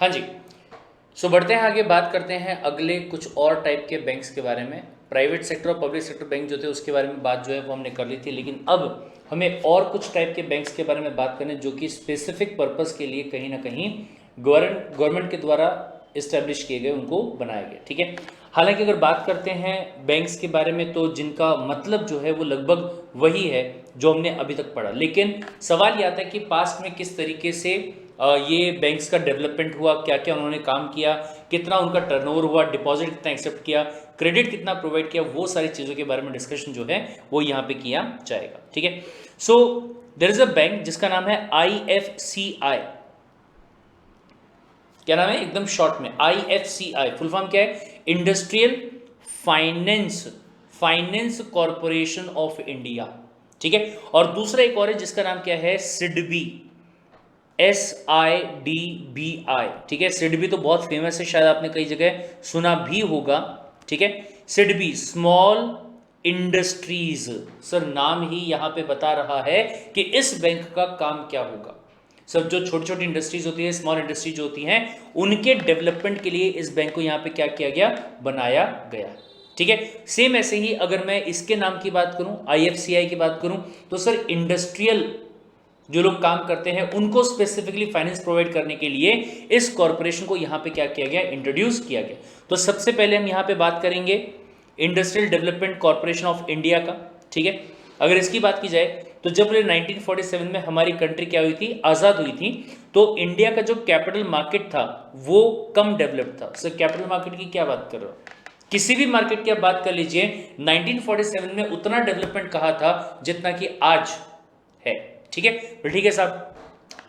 हाँ जी। सो बढ़ते हैं आगे, बात करते हैं अगले कुछ और टाइप के बैंक्स के बारे में। प्राइवेट सेक्टर और पब्लिक सेक्टर बैंक जो थे उसके बारे में बात जो है वो हमने कर ली थी, लेकिन अब हमें और कुछ टाइप के बैंक्स के बारे में बात करनी जो कि स्पेसिफिक पर्पस के लिए कहीं ना कहीं गवर्नमेंट के द्वारा इस्टेब्लिश किए गए, उनको बनाया गया। ठीक है। हालांकि अगर बात करते हैं बैंक्स के बारे में तो जिनका मतलब जो है वो लगभग वही है जो हमने अभी तक पढ़ा, लेकिन सवाल ये आता है कि पास्ट में किस तरीके से ये बैंक्स का डेवलपमेंट हुआ, क्या क्या उन्होंने काम किया, कितना उनका टर्नओवर हुआ, डिपॉजिट कितना एक्सेप्ट किया, क्रेडिट कितना प्रोवाइड किया, वो सारी चीज़ों के बारे में डिस्कशन जो है वो यहाँ पे किया जाएगा। ठीक है। So there is a bank जिसका नाम है IFCI। क्या नाम है एकदम शॉर्ट में? IFCI फुल फॉर्म क्या है? Industrial finance corporation of India. ठीक है। और दूसरा एक और है जिसका नाम क्या है? सिडबी, SIDBI। ठीक है। सिडबी तो बहुत फेमस है, शायद आपने कई जगह सुना भी होगा। ठीक है। सिडबी स्मॉल इंडस्ट्रीज, सर नाम ही यहां पे बता रहा है कि इस बैंक का काम क्या होगा। सर जो छोटी छोटी इंडस्ट्रीज होती है, स्मॉल इंडस्ट्रीज होती हैं, उनके डेवलपमेंट के लिए इस बैंक को यहाँ पे क्या किया गया? बनाया गया। ठीक है। सेम ऐसे ही अगर मैं इसके नाम की बात करूं, IFCI की बात करूं, तो सर इंडस्ट्रियल जो लोग काम करते हैं उनको स्पेसिफिकली फाइनेंस प्रोवाइड करने के लिए इस कॉर्पोरेशन को यहां पे क्या किया गया? इंट्रोड्यूस किया गया। तो सबसे पहले हम यहां पे बात करेंगे industrial development corporation of India का। ठीक है। अगर इसकी बात की जाए तो जब 1947 में हमारी कंट्री क्या हुई थी? आज़ाद हुई थी, तो इंडिया का जो कैपिटल मार्केट था वो कम डेवलप्ड था। सर कैपिटल मार्केट की क्या बात कर रहे हो? किसी भी मार्केट की आप बात कर लीजिए, 1947 में उतना डेवलपमेंट कहा था जितना कि आज है। ठीक है। तो ठीक है साहब।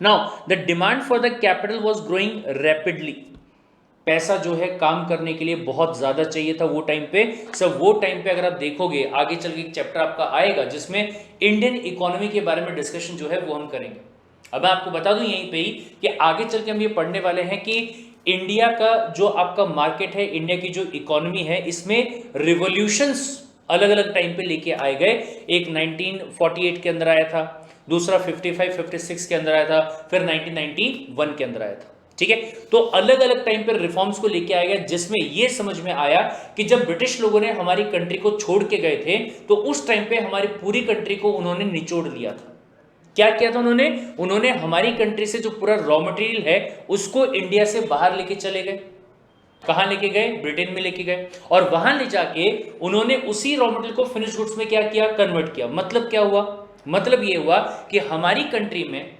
Now the demand for the capital was growing rapidly. पैसा जो है काम करने के लिए बहुत ज्यादा चाहिए था वो टाइम पे। सब वो टाइम पे अगर आप देखोगे, आगे चल के एक चैप्टर आपका आएगा जिसमें इंडियन इकोनॉमी के बारे में डिस्कशन जो है वो हम करेंगे। अब मैं आपको बता दूं यहीं पे ही कि आगे चल के हम ये पढ़ने वाले हैं कि इंडिया का जो आपका मार्केट है, इंडिया की जो इकोनॉमी है, इसमें रिवोल्यूशंस अलग अलग टाइम पे लेके आए गए। एक 1948 के अंदर आया था, दूसरा 55-56 के अंदर आया था, फिर 1991 के अंदर आया था। ठीक है। तो अलग अलग टाइम पर रिफॉर्म्स को लेके आया गया, जिसमें यह समझ में आया कि जब ब्रिटिश लोगों ने हमारी कंट्री को छोड़ के गए थे तो उस टाइम पे हमारी पूरी कंट्री को उन्होंने निचोड़ लिया था। क्या किया था उन्होंने हमारी कंट्री से जो पूरा रॉ मटेरियल है उसको इंडिया से बाहर लेके चले गए। कहां लेके गए? ब्रिटेन में लेके गए, और वहां ले जाके उन्होंने उसी रॉ मटेरियल को फिनिश गुड्स में क्या किया? कन्वर्ट किया। मतलब क्या हुआ? मतलब ये हुआ कि हमारी कंट्री में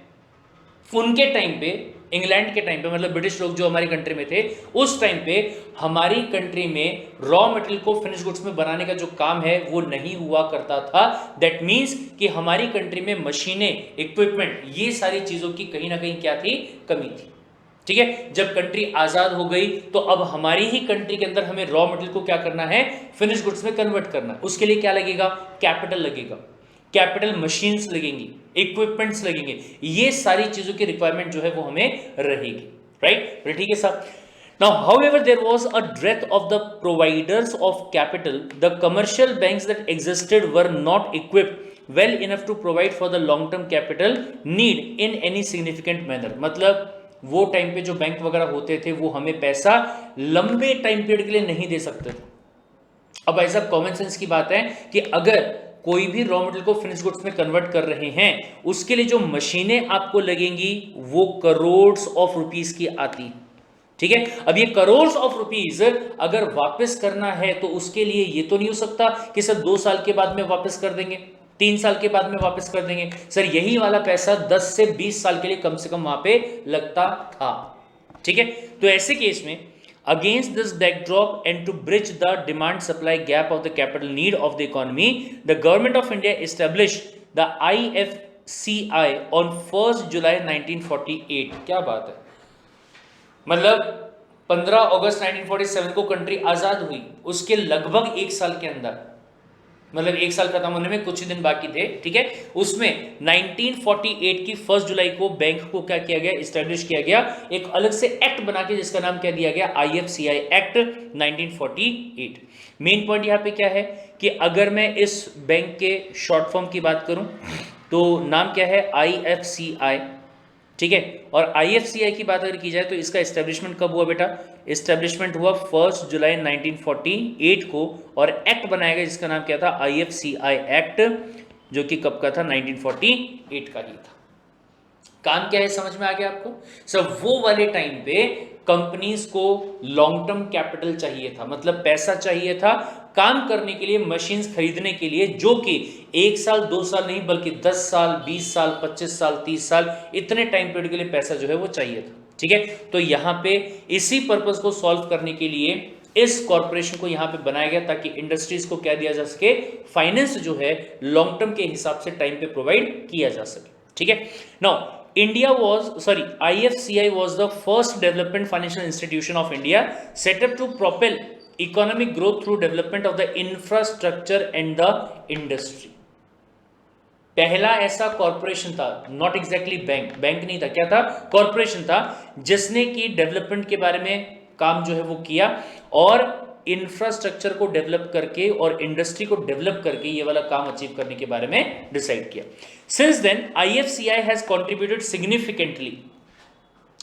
उनके टाइम पे, इंग्लैंड के टाइम पे, मतलब ब्रिटिश लोग जो हमारी कंट्री में थे उस टाइम पे, हमारी कंट्री में रॉ मटेरियल को फिनिश गुड्स में बनाने का जो काम है वो नहीं हुआ करता था। दैट मीन्स कि हमारी कंट्री में मशीनें, इक्विपमेंट, ये सारी चीजों की कहीं ना कहीं क्या थी? कमी थी। ठीक है। जब कंट्री आजाद हो गई तो अब हमारी ही कंट्री के अंदर हमें रॉ मटेरियल को क्या करना है? फिनिश गुड्स में कन्वर्ट करना है। उसके लिए क्या लगेगा? कैपिटल लगेगा, कैपिटल मशीन्स लगेंगी, इक्विपमेंट्स लगेंगे, ये सारी चीजों की रिक्वायरमेंट जो है वो हमें रहेगी। राइट? ठीक है साहब। Now, however, there was a dearth of the providers of capital. The commercial banks that existed were not equipped well enough to provide for the long-term capital need in any significant manner. मतलब वो time पे जो bank वगैरह होते थे वो हमें पैसा लंबे टाइम पीरियड के लिए नहीं दे सकते थे। अब ऐसा कॉमन सेंस की बात है कि अगर कोई भी रॉ मटेरियल को फिनिश गुड्स में कन्वर्ट कर रहे हैं, उसके लिए जो मशीनें आपको लगेंगी वो करोड़ ऑफ रुपीस की आती। ठीक है। अब ये करोड़ ऑफ रुपीस अगर वापस करना है तो उसके लिए ये तो नहीं हो सकता कि सर 2 साल के बाद में वापस कर देंगे, 3 साल के बाद में वापस कर देंगे। सर यही वाला पैसा 10 से 20 साल के लिए कम से कम वहां पे लगता था। ठीक है। तो ऐसे केस में against this backdrop and to bridge the demand supply gap of the capital need of the economy, the government of India established the IFCI on 1st July 1948। क्या बात है? मतलब 15 अगस्त 1947 को कंट्री आजाद हुई, उसके लगभग 1 साल के अंदर, मतलब 1 साल खत्म होने में कुछ ही दिन बाकी थे। ठीक है। उसमें 1948 की 1 जुलाई को बैंक को क्या किया गया? इस्टेब्लिश किया गया, एक अलग से एक्ट बना के जिसका नाम क्या दिया गया? IFCI act 1948। मेन पॉइंट यहां पे क्या है कि अगर मैं इस बैंक के शॉर्ट फॉर्म की बात करूं तो नाम क्या है? IFCI। ठीक है। और आईएफसीआई की बात अगर की जाए तो इसका एस्टेब्लिशमेंट कब हुआ बेटा? एस्टेब्लिशमेंट हुआ 1 जुलाई 1948 को, और एक्ट बनाया गया जिसका नाम क्या था? आईएफसीआई एक्ट, जो कि कब का था? 1948 का ही था। काम क्या है समझ में आ गया आपको? सर वो वाले टाइम पे कंपनीज को लॉन्ग टर्म कैपिटल चाहिए था, मतलब पैसा चाहिए था काम करने के लिए, मशीन्स खरीदने के लिए, जो कि 1 साल 2 साल नहीं बल्कि 10 साल 20 साल 25 साल 30 साल इतने टाइम पीरियड के लिए पैसा जो है वो चाहिए था। ठीक है, तो यहां पे इसी पर्पस को सॉल्व करने के लिए इस कॉर्पोरेशन को यहां पे बनाया गया, ताकि इंडस्ट्रीज को क्या दिया जा सके? फाइनेंस जो है लॉन्ग टर्म के हिसाब से टाइम पे प्रोवाइड किया जा सके। ठीक है, now IFCI was the first development financial institution of India set up to propel economic growth through development of the infrastructure and the industry. पहला ऐसा कॉरपोरेशन था, नॉट एग्जैक्टली बैंक नहीं था, क्या था? कॉरपोरेशन था, जिसने की डेवलपमेंट के बारे में काम जो है वो किया, और इंफ्रास्ट्रक्चर को डेवलप करके और इंडस्ट्री को डेवलप करके ये वाला काम अचीव करने के बारे में डिसाइड किया। Since then IFCI has contributed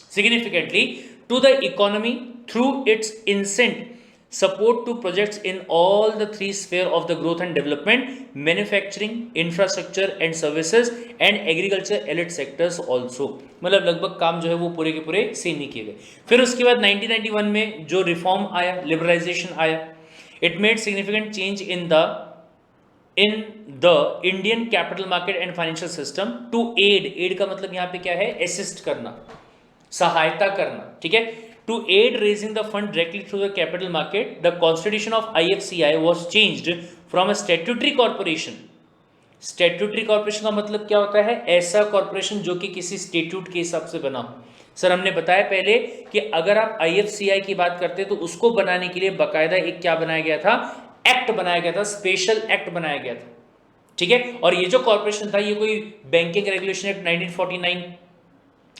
significantly to the economy through its incent support to projects in all the three sphere of the growth and development: manufacturing, infrastructure and services, and agriculture elite sectors also। मतलब लगभग काम जो है वो पूरे के पूरे same ही किए गए। फिर उसके बाद 1991 में जो रिफॉर्म आया, लिबरलाइजेशन आया, it made significant change in the Indian capital market and financial system to add का मतलब यहाँ पे क्या है? असिस्ट करना, सहायता करना। ठीक है, to aid raising the fund directly through the capital market, the constitution of IFCI was changed from a statutory corporation। Statutory corporation का मतलब क्या होता है? ऐसा कॉर्पोरेशन जो कि किसी स्टेट्यूट के हिसाब से बना हो। सर हमने बताया पहले कि अगर आप IFCI की बात करते तो उसको बनाने के लिए बाकायदा एक क्या बनाया गया था? एक्ट बनाया गया था, स्पेशल एक्ट बनाया गया था। ठीक है, और ये जो कॉर्पोरेशन था ये कोई बैंकिंग रेगुलेशन एक्ट 1949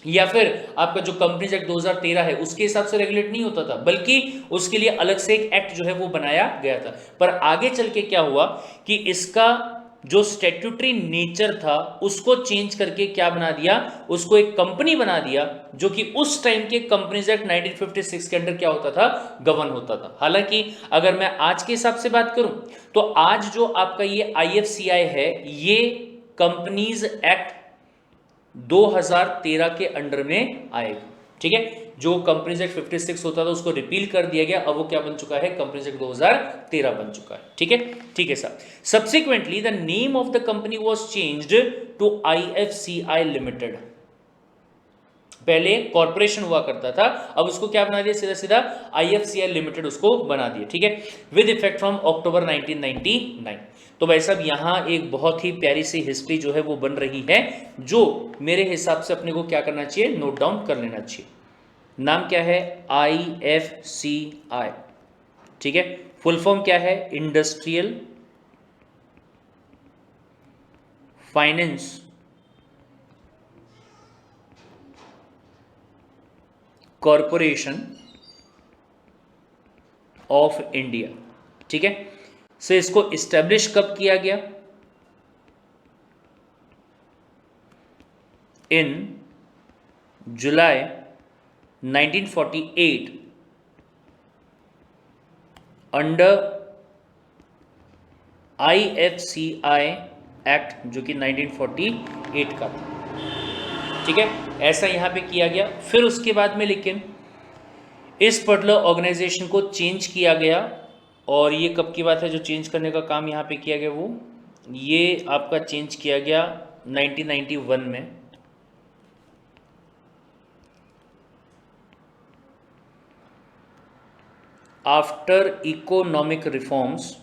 या फिर आपका जो कंपनीज एक्ट 2013 है उसके हिसाब से रेगुलेट नहीं होता था, बल्कि उसके लिए अलग से एक एक्ट जो है वो बनाया गया था। पर आगे चल के क्या हुआ कि इसका जो स्टैट्यूटरी नेचर था उसको चेंज करके क्या बना दिया? उसको एक कंपनी बना दिया, जो कि उस टाइम के कंपनीज एक्ट 1956 के अंडर क्या होता था? गवर्न होता था। हालांकि अगर मैं आज के हिसाब से बात करूं तो आज जो आपका ये IFCI है ये कंपनीज एक्ट 2013 के अंडर में आएगा। ठीक है, जो कंपनीज एक्ट 56 होता था उसको रिपील कर दिया गया, अब वो क्या बन चुका है? कंपनीज एक्ट 2013 बन चुका है। ठीक है, ठीक है sir. Subsequently the name of the company was changed to IFCI limited. पहले कॉर्पोरेशन हुआ करता था, अब उसको क्या बना दिया? सीधा सीधा IFCI लिमिटेड उसको बना दिया। ठीक है, विद इफेक्ट फ्रॉम अक्टूबर 1999। तो भाई साहब यहाँ एक बहुत ही प्यारी सी हिस्ट्री जो है वो बन रही है, जो मेरे हिसाब से अपने को क्या करना चाहिए? नोट डाउन कर लेना चाहिए। नाम क्या है? IFCI। ठीक है, फुल फॉर्म क्या है? Industrial finance corporation of India. ठीक है, से इसको इस्टेब्लिश कब किया गया? इन जुलाई 1948 अंडर IFCI एक्ट, जो कि 1948 का था। ठीक है, ऐसा यहां पे किया गया। फिर उसके बाद में लेकिन इस पर्टिकुलर ऑर्गेनाइजेशन को चेंज किया गया, और ये कब की बात है जो चेंज करने का काम यहाँ पे किया गया? वो ये आपका चेंज किया गया 1991 में। After economic reforms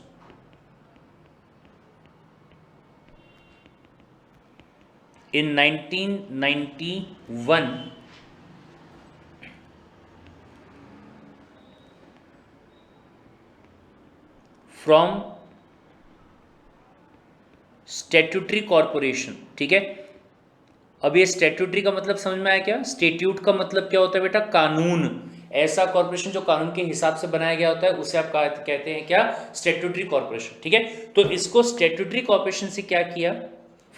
in 1991 from statutory corporation. ठीक है, अब ये स्टैट्यूटरी का मतलब समझ में आया क्या? स्टैट्यूट का मतलब क्या होता है बेटा? कानून। ऐसा कॉर्पोरेशन जो कानून के हिसाब से बनाया गया होता है उसे आप कहते हैं क्या? Statutory corporation. ठीक है, तो इसको स्टैट्यूटरी कॉर्पोरेशन से क्या किया?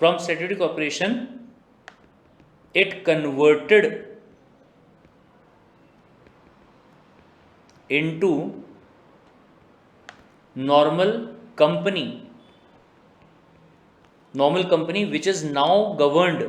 From statutory corporation it converted into normal company which is now governed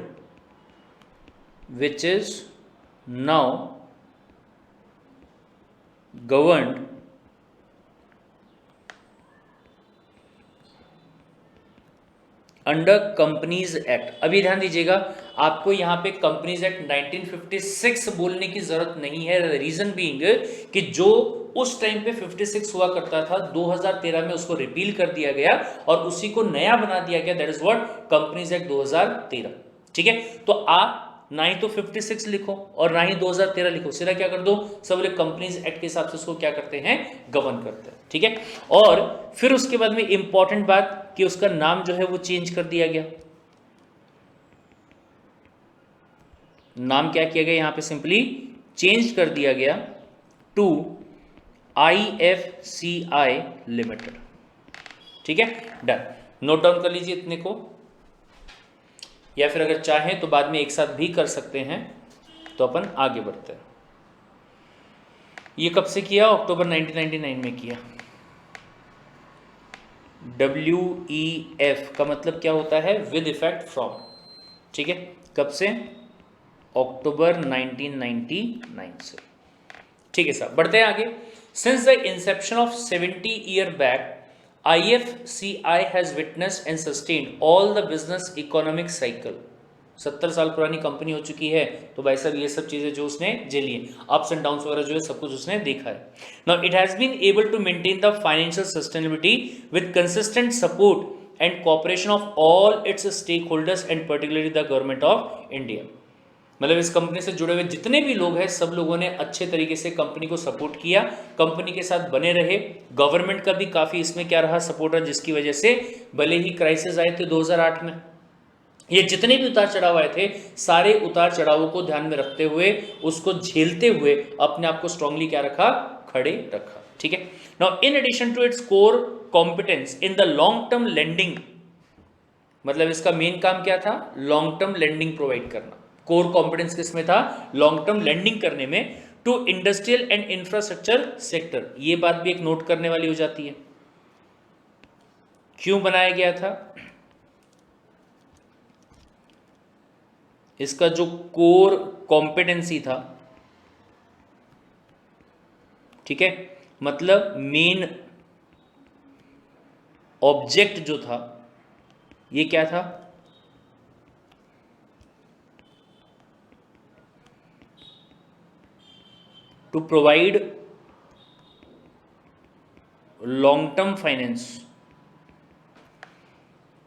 under companies act. अभी ध्यान दीजिएगा, आपको यहाँ पे कंपनीज एक्ट 1956 बोलने की जरूरत नहीं है। रीजन बीइंग कि जो उस टाइम पे 56 हुआ करता था, 2013 में उसको रिपील कर दिया गया और उसी को नया बना दिया गया, that is what companies act 2013। ठीक है, तो आप ना ही तो 56 लिखो और ना ही 2013 लिखो, सीधा क्या कर दो, सब लोग कंपनीज एक्ट के हिसाब से उसको क्या करते हैं, गवर्न करते हैं। ठीक है, और फिर उसके बाद में इंपॉर्टेंट बात कि उसका नाम जो है वो चेंज कर दिया गया। नाम क्या किया गया, यहां पे सिंपली चेंज कर दिया गया टू IFCI लिमिटेड। ठीक है, डन। नोट डाउन कर लीजिए इतने को, या फिर अगर चाहें तो बाद में एक साथ भी कर सकते हैं। तो अपन आगे बढ़ते हैं। ये कब से किया, अक्टूबर 1999 में किया। WEF का मतलब क्या होता है, विद इफेक्ट फ्रॉम। ठीक है, कब से, अक्टूबर 1999 से। ठीक है साहब, बढ़ते हैं आगे। Since the Inception of 70 year back, IFCI has witnessed and sustained all the business economic cycle. 70 साल पुरानी कंपनी हो चुकी है, तो भाई साहब ये सब चीजें जो उसने झेली है, अप्स एंड डाउन्स वगैरह जो है सब कुछ उसने देखा है। Now it has been able to maintain the financial sustainability with consistent support and cooperation of all its stake holders and particularly the government of India. मतलब इस कंपनी से जुड़े हुए जितने भी लोग हैं, सब लोगों ने अच्छे तरीके से कंपनी को सपोर्ट किया, कंपनी के साथ बने रहे। गवर्नमेंट का भी काफी इसमें क्या रहा, सपोर्ट रहा, जिसकी वजह से भले ही क्राइसिस आए थे 2008 में, ये जितने भी उतार चढ़ाव आए थे, सारे उतार चढ़ावों को ध्यान में रखते हुए, उसको झेलते हुए अपने आप को स्ट्रांगली क्या रखा, खड़े रखा। ठीक है, now in addition to its core competence in the long term lending, मतलब इसका मेन काम क्या था, लॉन्ग टर्म लेंडिंग प्रोवाइड करना। कोर कॉम्पिटेंस किसमें था, लॉन्ग टर्म लेंडिंग करने में, to industrial and infrastructure sector. ये बात भी एक नोट करने वाली हो जाती है, क्यों बनाया गया था। इसका जो कोर कॉम्पिटेंसी था, ठीक है, मतलब मेन ऑब्जेक्ट जो था, ये क्या था, to provide long term finance.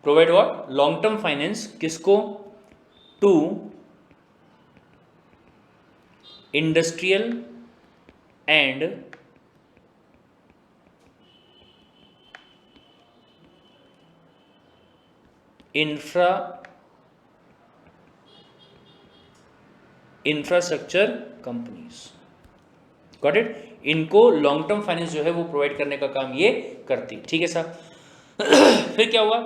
Provide what, long term finance, किसको, to industrial and infrastructure companies. Got it, इनको लॉन्ग टर्म फाइनेंस जो है वो प्रोवाइड करने का काम ये करती। ठीक है साहब, फिर क्या हुआ,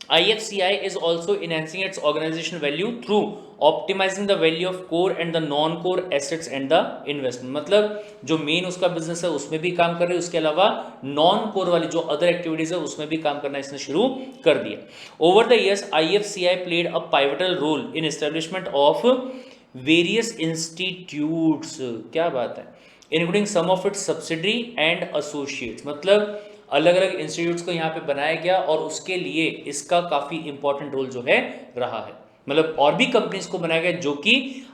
IFCI is also enhancing its organization value through optimizing the value of core and the non-core assets and the investment। मतलब जो मेन उसका बिजनेस है उसमें भी काम कर रही है, उसके अलावा नॉन कोर वाली जो अदर एक्टिविटीज है उसमें भी काम करना इसने शुरू कर दिया। Over the years IFCI played a pivotal role in establishment of various institutes। क्या बात है, including some of its subsidiary and associates. मतलब अलग अलग इंस्टीट्यूट्स को यहाँ पे बनाया गया और उसके लिए इसका काफी इंपॉर्टेंट रोल जो है रहा है। मतलब और भी कंपनीज को बनाया गया जो कि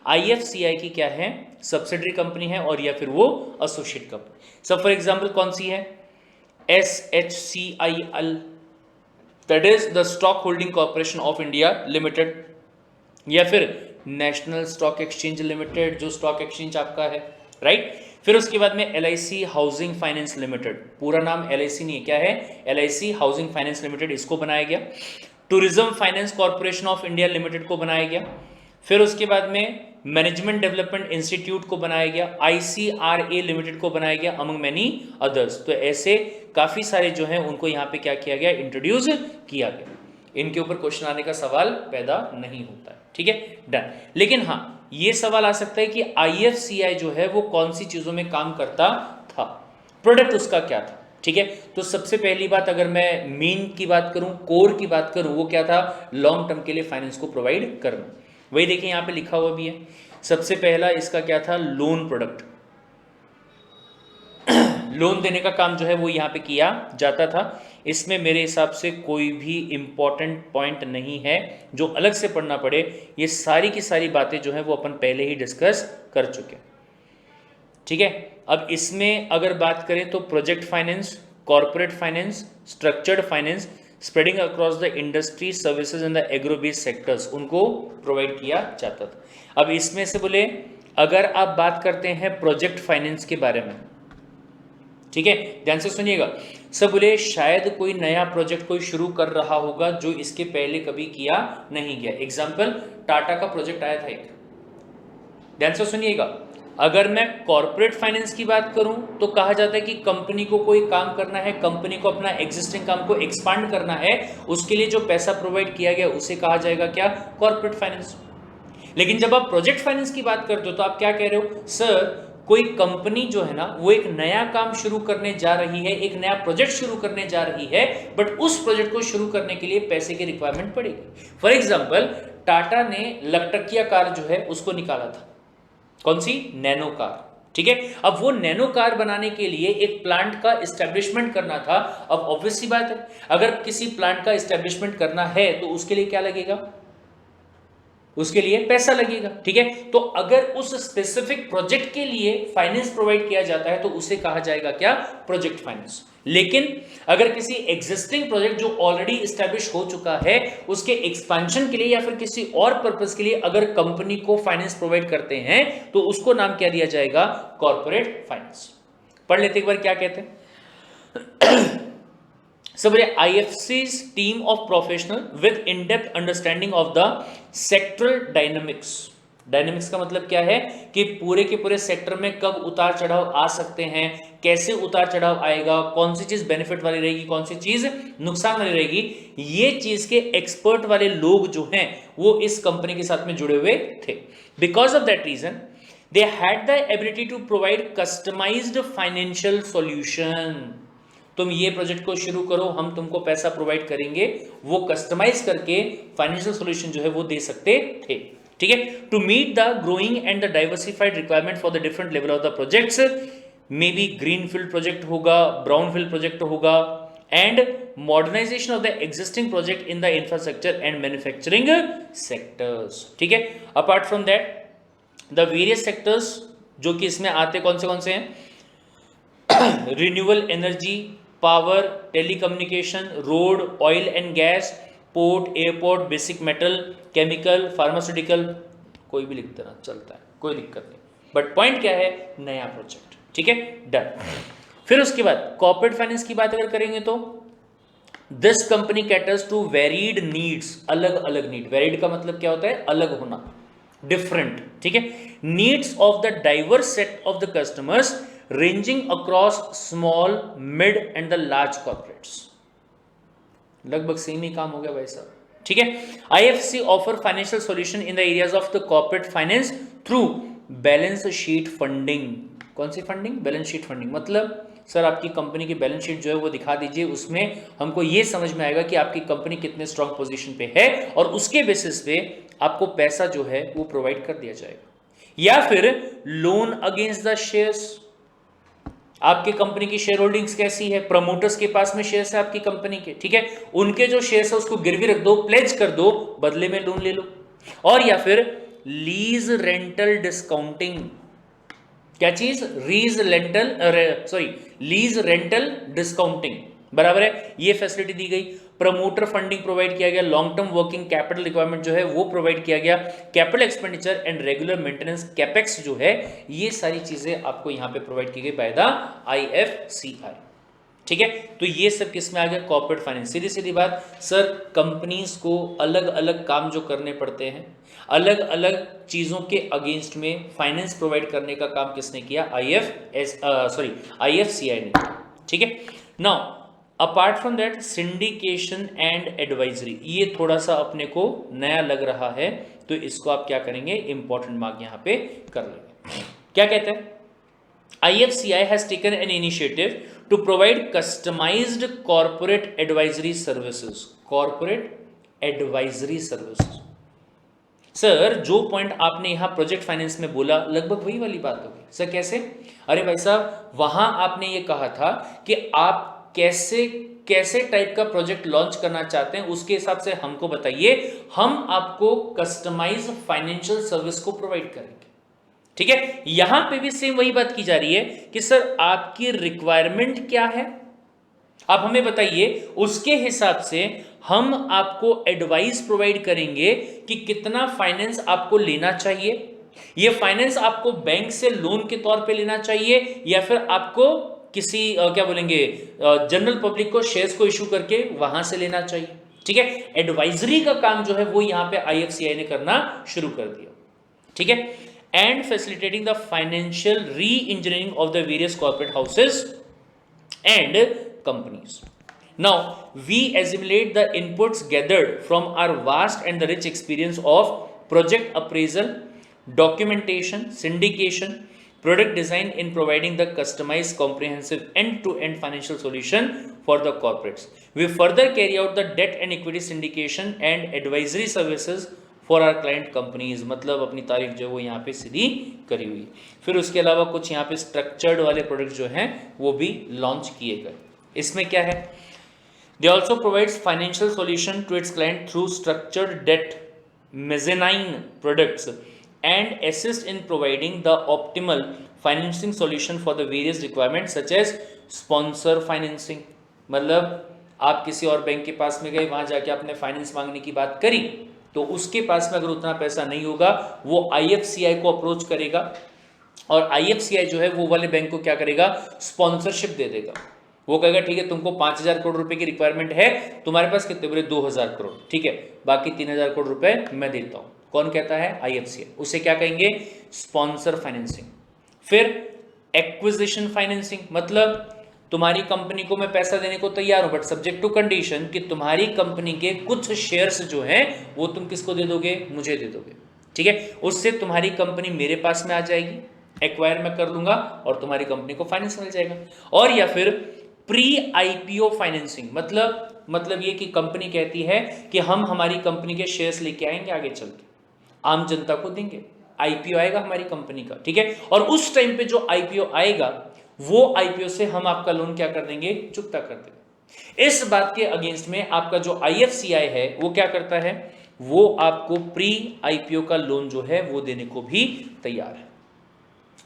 IFCI की क्या है, सब्सिडरी कंपनी है और या फिर वो एसोसिएट कंपनी। सब फॉर एग्जांपल कौन सी है, SHCIL, that is the stock holding corporation of India limited, या फिर नेशनल स्टॉक एक्सचेंज लिमिटेड जो स्टॉक एक्सचेंज आपका है, राइट। फिर उसके बाद में LIC हाउसिंग फाइनेंस लिमिटेड, पूरा नाम LIC नहीं है, क्या है, LIC हाउसिंग फाइनेंस लिमिटेड, इसको बनाया गया। Tourism finance corporation of India limited को बनाया गया। फिर उसके बाद में मैनेजमेंट डेवलपमेंट इंस्टीट्यूट को बनाया गया, ICRA लिमिटेड को बनाया गया, अमंग मैनी अदर्स। तो ऐसे काफी सारे जो हैं उनको यहाँ पे क्या किया गया, इंट्रोड्यूस किया गया। इनके ऊपर क्वेश्चन आने का सवाल पैदा नहीं होता है, ठीक है, डन। लेकिन हाँ, ये सवाल आ सकता है कि IFCI जो है वो कौन सी चीजों में काम करता था, प्रोडक्ट उसका क्या था, ठीक है। तो सबसे पहली बात, अगर मैं मेन की बात करूं, कोर की बात करूं, वो क्या था, लॉन्ग टर्म के लिए फाइनेंस को प्रोवाइड करना। वही देखिए यहाँ पे लिखा हुआ भी है, सबसे पहला इसका क्या था, लोन प्रोडक्ट। लोन देने का काम जो है वो यहाँ पे किया जाता था। इसमें मेरे हिसाब से कोई भी इंपॉर्टेंट पॉइंट नहीं है जो अलग से पढ़ना पड़े, ये सारी की सारी बातें जो है वो अपन पहले ही डिस्कस कर चुके, ठीक है। अब इसमें अगर बात करें तो project finance, corporate finance, structured finance, spreading across the industry, services and the agro based sectors, उनको प्रोवाइड किया जाता था। अब इसमें से बोले अगर आप बात करते हैं प्रोजेक्ट फाइनेंस के बारे में, ठीक है, ध्यान से सुनिएगा। सब बोले शायद कोई नया प्रोजेक्ट कोई शुरू कर रहा होगा जो इसके पहले कभी किया नहीं गया। एग्जाम्पल, टाटा का प्रोजेक्ट आया था एक, ध्यान से सुनिएगा। अगर मैं कॉर्पोरेट फाइनेंस की बात करूं तो कहा जाता है कि कंपनी को कोई काम करना है, कंपनी को अपना एग्जिस्टिंग काम को एक्सपांड करना है, उसके लिए जो पैसा प्रोवाइड किया गया उसे कहा जाएगा क्या, कॉर्पोरेट फाइनेंस। लेकिन जब आप प्रोजेक्ट फाइनेंस की बात करते हो तो आप क्या कह रहे हो, सर कोई कंपनी जो है ना वो एक नया काम शुरू करने जा रही है, एक नया प्रोजेक्ट शुरू करने जा रही है, बट उस प्रोजेक्ट को शुरू करने के लिए पैसे की रिक्वायरमेंट पड़ेगी। फॉर एग्जाम्पल, टाटा ने लकटकिया कार जो है उसको निकाला था, कौन सी, नैनो कार, ठीक है। अब वो नैनो कार बनाने के लिए एक प्लांट का एस्टेब्लिशमेंट करना था। अब ऑब्वियस सी बात है, अगर किसी प्लांट का एस्टेब्लिशमेंट करना है तो उसके लिए क्या लगेगा, उसके लिए पैसा लगेगा, ठीक है। तो अगर उस स्पेसिफिक प्रोजेक्ट के लिए फाइनेंस प्रोवाइड किया जाता है तो उसे कहा जाएगा क्या, प्रोजेक्ट फाइनेंस। लेकिन अगर किसी एग्जिस्टिंग प्रोजेक्ट जो ऑलरेडी एस्टैब्लिश हो चुका है उसके एक्सपेंशन के लिए या फिर किसी और पर्पस के लिए अगर कंपनी को फाइनेंस प्रोवाइड करते हैं तो उसको नाम क्या दिया जाएगा, कॉर्पोरेट फाइनेंस। पढ़ लेते एक बार क्या कहते हैं। सब IFC's team of professional with in-depth understanding of the sectoral dynamics। Dynamics का मतलब क्या है कि पूरे के पूरे सेक्टर में कब उतार चढ़ाव आ सकते हैं, कैसे उतार चढ़ाव आएगा, कौन सी चीज बेनिफिट वाली रहेगी, कौन सी चीज नुकसान वाली रहेगी, ये चीज के एक्सपर्ट वाले लोग जो हैं वो इस कंपनी के साथ में जुड़े हुए थे। Because of that reason they had the ability to provide customised financial solution. तुम ये प्रोजेक्ट को शुरू करो, हम तुमको पैसा प्रोवाइड करेंगे, वो कस्टमाइज करके फाइनेंशियल सॉल्यूशन जो है वो दे सकते थे, ठीक है। To meet the growing and the diversified requirement for the different level of the projects, may be greenfield project होगा, ब्राउनफील्ड प्रोजेक्ट होगा, and modernisation of the existing project in the infrastructure and manufacturing sectors, ठीक है। Apart from that the various sectors जो कि इसमें आते कौन से हैं, renewable energy, power, telecommunication, road, oil and gas, port, airport, basic metal, chemical, pharmaceutical, कोई भी लिख देना चलता है, कोई दिक्कत नहीं, बट पॉइंट क्या है, नया प्रोजेक्ट, ठीक है, डन। फिर उसके बाद कॉर्पोरेट फाइनेंस की बात अगर करेंगे तो this company caters to varied needs, अलग अलग नीड, वेरीड का मतलब क्या होता है, अलग होना, डिफरेंट, ठीक है, needs of the diverse set of the customers ranging across small, mid and the large corporates। लगभग सेम ही काम हो गया भाई साहब, ठीक है। IFC offer financial solution in the areas of the corporate finance through balance sheet funding. कौन सी funding, balance sheet funding, मतलब सर आपकी कंपनी की बैलेंस शीट जो है वो दिखा दीजिए, उसमें हमको ये समझ में आएगा कि आपकी कंपनी कितने स्ट्रांग पोजीशन पे है और उसके बेसिस पे आपको पैसा जो है वो प्रोवाइड कर दिया जाएगा। या फिर लोन अगेंस्ट द शेयर्स, आपके कंपनी की शेयर होल्डिंग्स कैसी है, प्रमोटर्स के पास में शेयर्स है आपकी कंपनी के, ठीक है, उनके जो शेयर्स है उसको गिरवी रख दो, प्लेज कर दो, बदले में लोन ले लो। और या फिर लीज रेंटल डिस्काउंटिंग, क्या चीज, लीज रेंटल डिस्काउंटिंग, बराबर है, ये फैसिलिटी दी गई। प्रमोटर फंडिंग प्रोवाइड किया गया, long term working capital requirement जो है वो प्रोवाइड किया गया, capital expenditure and regular maintenance capex जो है ये सारी चीजें आपको यहां पे प्रोवाइड की गई बाय द IFCI, ठीक है। तो ये सब किसमें आ गया, कॉर्पोरेट फाइनेंस। सीधी सीधी बात सर, कंपनीज को अलग अलग काम जो करने पड़ते हैं, अलग अलग चीजों के अगेंस्ट में फाइनेंस प्रोवाइड करने का काम किसने किया, IFCI ने, ठीक है। Now apart from that syndication and advisory, ये थोड़ा सा अपने को नया लग रहा है, तो इसको आप क्या करेंगे, इंपॉर्टेंट मार्क यहां पे कर लेंगे। क्या कहते हैं, IFCI has taken an initiative to provide customized corporate advisory services. Corporate advisory services. Sir जो पॉइंट आपने यहां प्रोजेक्ट फाइनेंस में बोला लगभग वही वाली बात होगी। सर कैसे? अरे भाई साहब, वहां आपने ये कहा था कि आप कैसे कैसे टाइप का प्रोजेक्ट लॉन्च करना चाहते हैं, उसके हिसाब से हमको बताइए, हम आपको कस्टमाइज फाइनेंशियल सर्विस को प्रोवाइड करेंगे। ठीक है, यहां पे भी सेम वही बात की जा रही है कि सर आपकी रिक्वायरमेंट क्या है, आप हमें बताइए, उसके हिसाब से हम आपको एडवाइस प्रोवाइड करेंगे कि कितना फाइनेंस आपको लेना चाहिए, ये फाइनेंस आपको बैंक से लोन के तौर पे लेना चाहिए या फिर आपको किसी क्या बोलेंगे जनरल पब्लिक को शेयर्स को इशू करके वहां से लेना चाहिए। ठीक है, एडवाइजरी का काम जो है वो यहां पे IFCI ने करना शुरू कर दिया। ठीक है, and facilitating the financial re-engineering of the various corporate houses and companies. Now, we assimilate the inputs gathered from our vast and the rich experience of project appraisal, documentation, syndication, product design in providing the customized, comprehensive end-to-end financial solution for the corporates. We further carry out the debt and equity syndication and advisory services for our client companies, मतलब अपनी तारीफ जो है वो यहाँ पे सीधी करी हुई। फिर उसके अलावा कुछ यहाँ पे स्ट्रक्चर्ड वाले प्रोडक्ट जो हैं वो भी लॉन्च किए गए। इसमें क्या है, they also provides financial solution to its client through structured debt mezzanine products and assist in providing the optimal financing solution for the various requirement such as sponsor financing. मतलब आप किसी और बैंक के पास में गए, वहां जाके आपने फाइनेंस मांगने की बात करी, तो उसके पास में अगर उतना पैसा नहीं होगा वो IFCI को अप्रोच करेगा और IFCI जो है वो वाले बैंक को क्या करेगा, स्पॉन्सरशिप दे देगा। वो कहेगा ठीक है, तुमको 5,000 करोड़ रुपए की रिक्वायरमेंट है, तुम्हारे पास कितने, बोले 2,000 करोड़, ठीक है, बाकी 3,000 करोड़ रुपए मैं देता हूं। कौन कहता है, IFCI। उसे क्या कहेंगे, स्पॉन्सर फाइनेंसिंग। फिर एक्विजिशन फाइनेंसिंग, मतलब तुम्हारी कंपनी को मैं पैसा देने को तैयार हूं बट सब्जेक्ट टू कंडीशन कि तुम्हारी कंपनी के कुछ शेयर्स जो हैं वो तुम किसको दे दोगे, मुझे दे दोगे। ठीक है, उससे तुम्हारी कंपनी मेरे पास में आ जाएगी, एक्वायर मैं कर लूंगा और तुम्हारी कंपनी को फाइनेंस मिल जाएगा। और या फिर प्री IPO फाइनेंसिंग, मतलब ये कि कंपनी कहती है कि हम हमारी कंपनी के शेयर्स लेके आएंगे, आगे चल के आम जनता को देंगे, IPO आएगा हमारी कंपनी का। ठीक है, और उस टाइम पे जो IPO आएगा वो IPO से हम आपका लोन क्या कर देंगे, चुकता कर देंगे। इस बात के अगेंस्ट में आपका जो IFCI है वो क्या करता है, वो आपको प्री IPO का लोन जो है वो देने को भी तैयार है।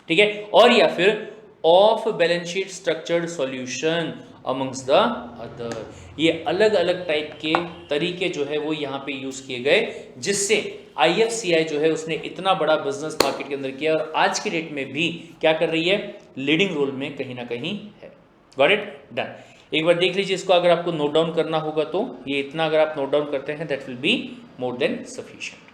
ठीक है, और या फिर of balance sheet structured solution amongst the other, ये अलग अलग टाइप के तरीके जो है वो यहाँ पे यूज किए गए, जिससे IFCI जो है उसने इतना बड़ा बिजनेस मार्केट के अंदर किया और आज की डेट में भी क्या कर रही है, लीडिंग रोल में कहीं ना कहीं है। Got it, done. एक बार देख लीजिए इसको, अगर आपको नोट डाउन करना होगा तो ये इतना अगर आप नोट डाउन करते हैं that will be more than sufficient.